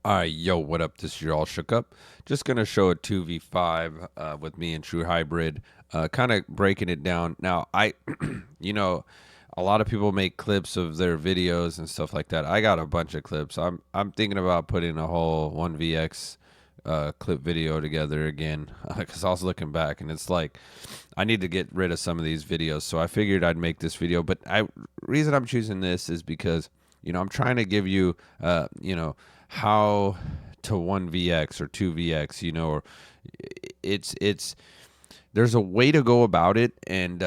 All right, yo, what up? This is your all shook up. Just gonna show a 2v5 with me and True Hybrid, kind of breaking it down. Now, you know, a lot of people make clips of their videos and stuff like that. I got a bunch of clips. I'm thinking about putting a whole 1vx clip video together again because I was looking back and it's like I need to get rid of some of these videos. So I figured I'd make this video. But I reason I'm choosing this is because I'm trying to give you how to 1vx or 2vx, or it's there's a way to go about it, and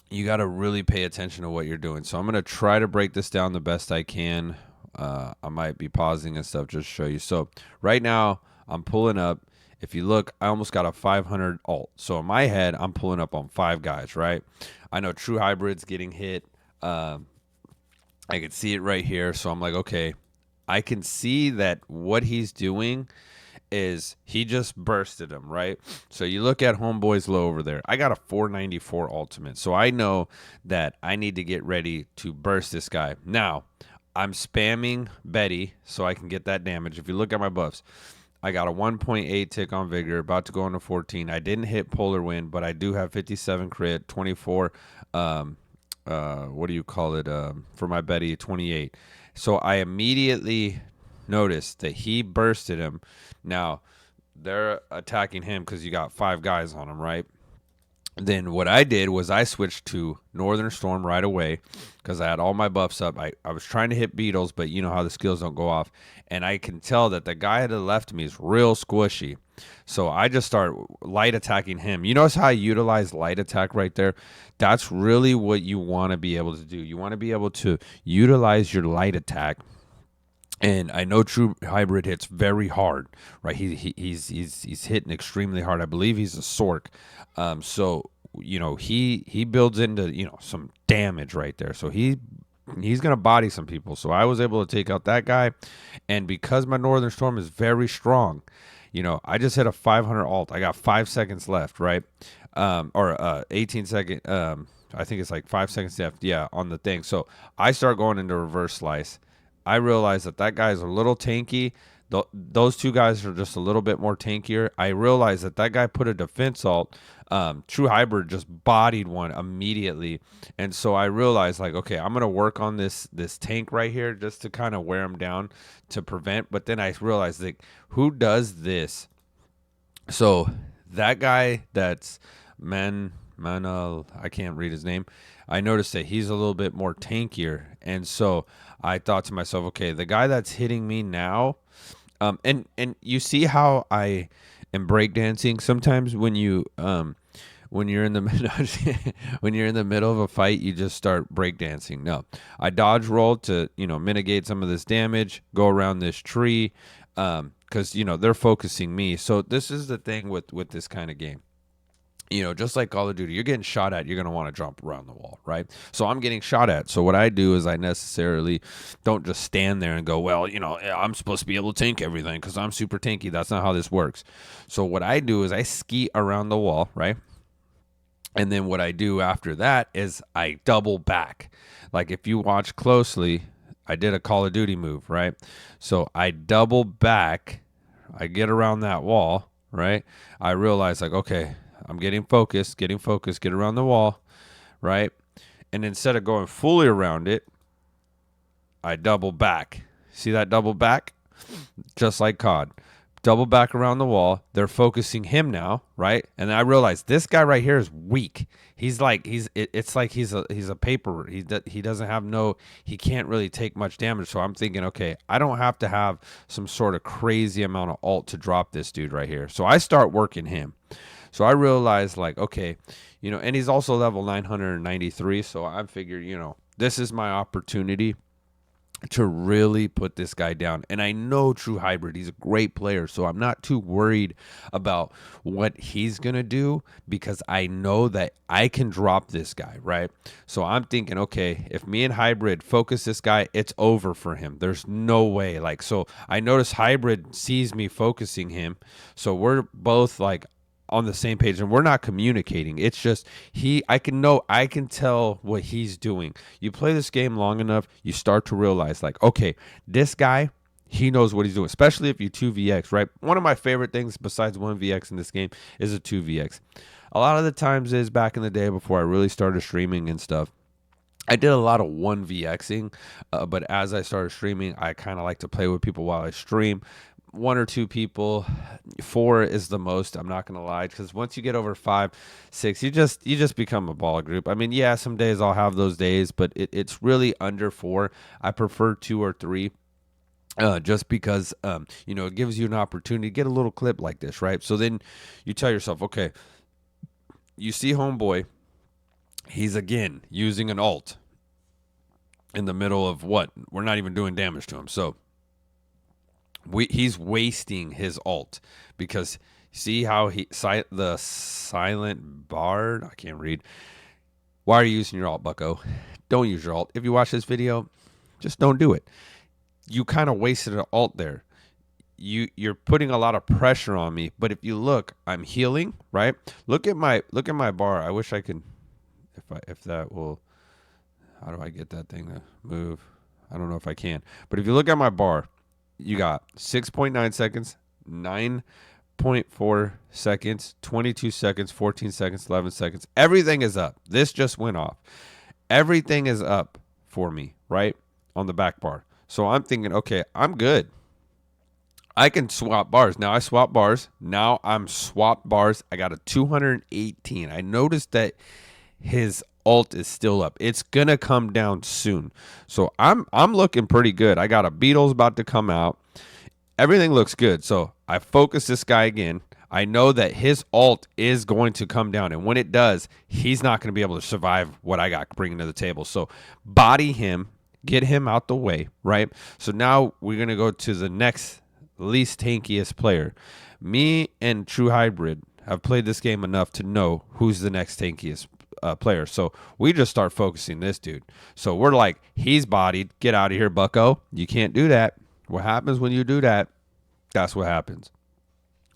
you got to really pay attention to what you're doing. So I'm going to try to break this down the best I can. I might be pausing and stuff just to show you. So right now I'm pulling up. If you look, I almost got a 500 alt. So in my head, I'm pulling up on 5 guys, right? I know True Hybrid's getting hit. I can see it right here. So I'm like, okay, I can see that what he's doing is he just bursted him, right? So you look at Homeboy's low over there. I got a 494 ultimate. So I know that I need to get ready to burst this guy. Now, I'm spamming Betty so I can get that damage. If you look at my buffs, I got a 1.8 tick on Vigor, about to go into 14. I didn't hit Polar Wind, but I do have 57 crit, 24 what do you call it, for my Betty, 28. So I immediately noticed that he bursted him. Now they're attacking him because you got 5 guys on him, right? Then what I did was I switched to Northern Storm right away because I had all my buffs up. I was trying to hit Beetles, but you know how the skills don't go off. And I can tell that the guy to the left of me is real squishy. So I just start light attacking him. You notice how I utilize light attack right there? That's really what you want to be able to do. You want to be able to utilize your light attack. And I know True Hybrid hits very hard, right? He's hitting extremely hard. I believe he's a Sork. So he builds into some damage right there. So he's gonna body some people. So I was able to take out that guy, and because my Northern Storm is very strong, I just hit a 500 alt. I got 5 seconds left, right? Or 18 second. I think it's like 5 seconds left. Yeah, on the thing. So I start going into reverse slice. I realized that guy is a little tanky. Those 2 guys are just a little bit more tankier. I realized that guy put a defense alt. True Hybrid just bodied one immediately, and so I realized, like, okay, I'm gonna work on this tank right here just to kind of wear him down to prevent. But then I realized, like, who does this? So that guy that's Manal, I can't read his name. I noticed that he's a little bit more tankier, and so I thought to myself, okay, the guy that's hitting me now, and you see how I am breakdancing. Sometimes when you're in the when you're in the middle of a fight, you just start breakdancing. No, I dodge roll to mitigate some of this damage, go around this tree, because they're focusing me. So this is the thing with this kind of game. Just like Call of Duty, you're getting shot at, you're going to want to jump around the wall, right? So I'm getting shot at. So what I do is I necessarily don't just stand there and go, well, I'm supposed to be able to tank everything because I'm super tanky. That's not how this works. So what I do is I ski around the wall, right? And then what I do after that is I double back. Like if you watch closely, I did a Call of Duty move, right? So I double back, I get around that wall, right? I realize, like, okay, I'm getting focused, get around the wall, right? And instead of going fully around it, I double back. See that double back? Just like COD. Double back around the wall. They're focusing him now, right? And I realize this guy right here is weak. It's like he's a paper. He doesn't have he can't really take much damage. So I'm thinking, okay, I don't have to have some sort of crazy amount of alt to drop this dude right here. So I start working him. So I realized, like, okay, and he's also level 993. So I figured, this is my opportunity to really put this guy down. And I know True Hybrid, he's a great player, so I'm not too worried about what he's going to do because I know that I can drop this guy, right? So I'm thinking, okay, if me and Hybrid focus this guy, it's over for him. There's no way. Like, so I notice Hybrid sees me focusing him, so we're both like on the same page and we're not communicating. It's just I can tell what he's doing. You play this game long enough, you start to realize, like, okay, this guy He knows what he's doing, especially if you 2vx, right? One of my favorite things besides 1vx in this game is a 2vx. A lot of the times is back in the day before I really started streaming and stuff, I did a lot of 1vxing, but as I started streaming, I kind of like to play with people while I stream. One or two people, four is the most. I'm not gonna lie, because once you get over five, six, you just become a ball group. I mean, yeah, some days I'll have those days, but it's really under four. I prefer two or three. Just because it gives you an opportunity to get a little clip like this, right? So then you tell yourself, okay, you see homeboy, he's again using an ult in the middle of what? We're not even doing damage to him. So he's wasting his ult because see how the silent bard, I can't read. Why are you using your ult, bucko? Don't use your ult. If you watch this video, just don't do it. You kind of wasted an ult there. You're putting a lot of pressure on me, but if you look, I'm healing, right? Look at my bar. I wish I could if that will. How do I get that thing to move? I don't know if I can. But if you look at my bar, you got 6.9 seconds, 9.4 seconds, 22 seconds, 14 seconds, 11 seconds. Everything is up. This just went off. Everything is up for me, right? On the back bar. So I'm thinking, okay, I'm good. I can swap bars. Now I swap bars. Now I'm swapped bars. I got a 218. I noticed that his ult is still up. It's gonna come down soon. So I'm looking pretty good. I got a Beetle's about to come out. Everything looks good. So I focus this guy again. I know that his ult is going to come down, and when it does, he's not going to be able to survive what I got bringing to the table. So body him, get him out the way, right? So now we're going to go to the next least tankiest player. Me and True Hybrid have played this game enough to know who's the next tankiest player. So we just start focusing this dude. So we're like, he's bodied. Get out of here, bucko. You can't do that. What happens when you do that? That's what happens.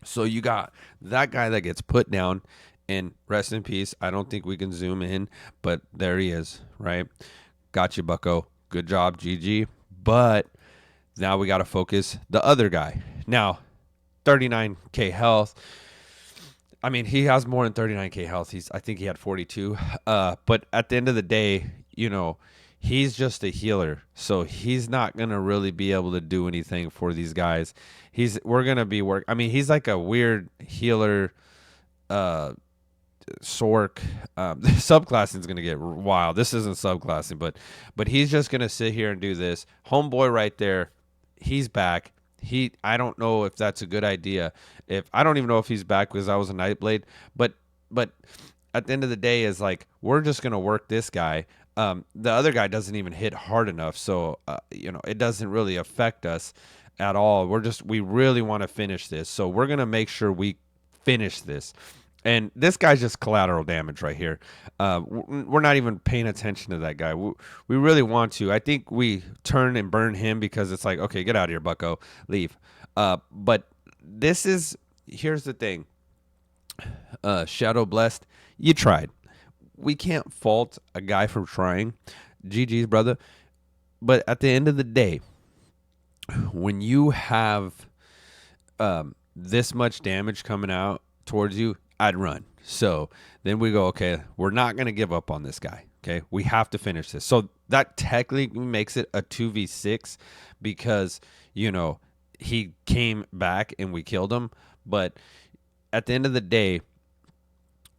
So you got that guy that gets put down, and rest in peace. I don't think we can zoom in, but there he is, right? Got you, bucko. Good job, GG. But now we got to focus the other guy. Now, 39k health. I mean, he has more than 39k health. I think he had 42. But at the end of the day, he's just a healer, so he's not gonna really be able to do anything for these guys. We're gonna be I mean, he's like a weird healer. Sork. Subclassing is gonna get wild. This isn't subclassing, but he's just gonna sit here and do this. Homeboy right there, he's back. I don't know if that's a good idea. I don't even know if he's back because I was a Nightblade, but at the end of the day is like, we're just gonna work this guy. The other guy doesn't even hit hard enough, so it doesn't really affect us at all. We really want to finish this, so we're gonna make sure we finish this. And this guy's just collateral damage right here. We're not even paying attention to that guy. We really want to. I think we turn and burn him because it's like, okay, get out of here, bucko, leave. But here's the thing. Shadow Blessed, you tried. We can't fault a guy for trying. GG's, brother. But at the end of the day, when you have this much damage coming out towards you, I'd run. So then we go, okay, we're not going to give up on this guy. Okay, we have to finish this. So that technically makes it a 2v6 because, he came back and we killed him. But at the end of the day,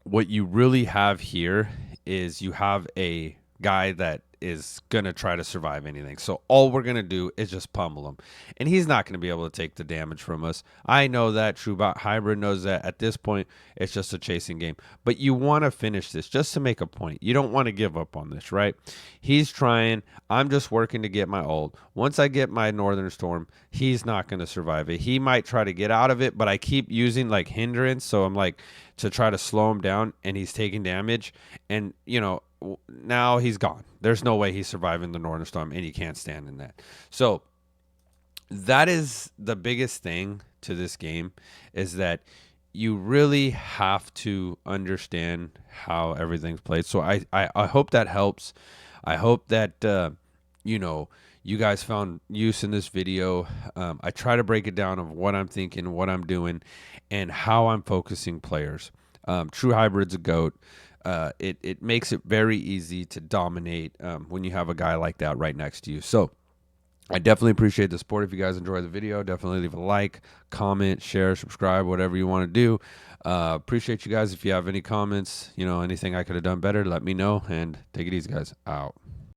what you really have here is you have a guy that is going to try to survive anything. So all we're going to do is just pummel him. And he's not going to be able to take the damage from us. I know that. TrueBot Hybrid knows that. At this point, it's just a chasing game. But you want to finish this just to make a point. You don't want to give up on this, right? He's trying. I'm just working to get my ult. Once I get my Northern Storm, he's not going to survive it. He might try to get out of it, but I keep using like hindrance. So I'm like to try to slow him down, and he's taking damage. And, now he's gone. There's no way he's surviving the Northern Storm, and he can't stand in that. So that is the biggest thing to this game, is that you really have to understand how everything's played. So I hope that helps. I hope that you guys found use in this video. I try to break it down of what I'm thinking, what I'm doing, and how I'm focusing players. True Hybrid's a GOAT. It makes it very easy to dominate when you have a guy like that right next to you. So I definitely appreciate the support. If you guys enjoy the video, definitely leave a like, comment, share, subscribe, whatever you want to do. Appreciate you guys. If you have any comments, anything I could have done better, let me know. And take it easy, guys. Out.